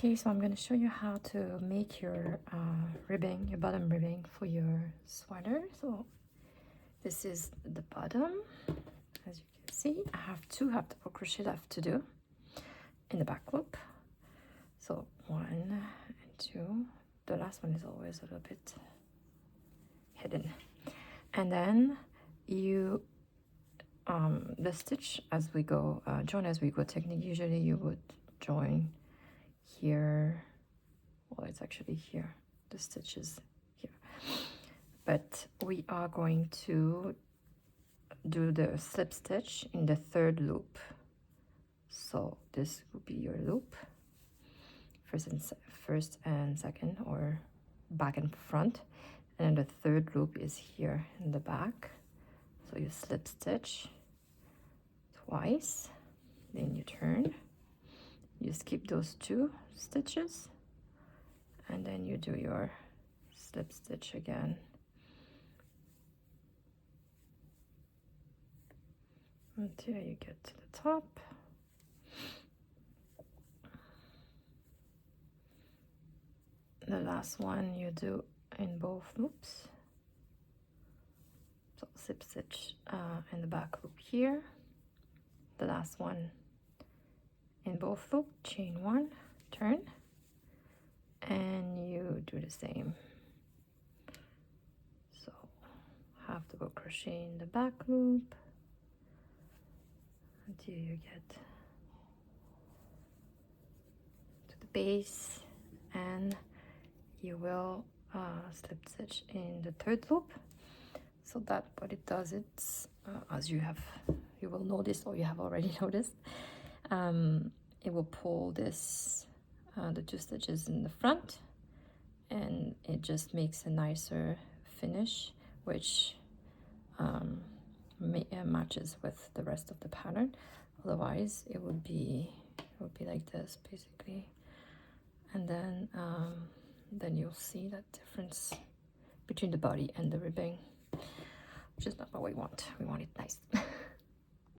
Okay, so I'm going to show you how to make your ribbing, your bottom ribbing for your sweater. So this is the bottom. As you can see, I have two half double crochet left to do in the back loop. So 1 and 2. The last one is always a little bit hidden. And then you the stitch as we go, join as we go technique. Usually you would join here. Well, it's actually here. The stitch is here. But we are going to do the slip stitch in the third loop. So this will be your loop, first and second, or back and front, and the third loop is here in the back. So you slip stitch twice, then you turn, you skip those 2 stitches, and then you do your slip stitch again until you get to the top. The last one you do in both loops. So slip stitch in the back loop here. The last one in both loop, chain 1, turn, and you do the same. So half double crochet in the back loop until you get to the base, and you will slip stitch in the third loop. So that what it does, it's as you will notice, or you have already noticed, it will pull this the 2 stitches in the front, and it just makes a nicer finish, which matches with the rest of the pattern. Otherwise it would be like this basically, and then you'll see that difference between the body and the ribbing, which is not what we want. We want it nice.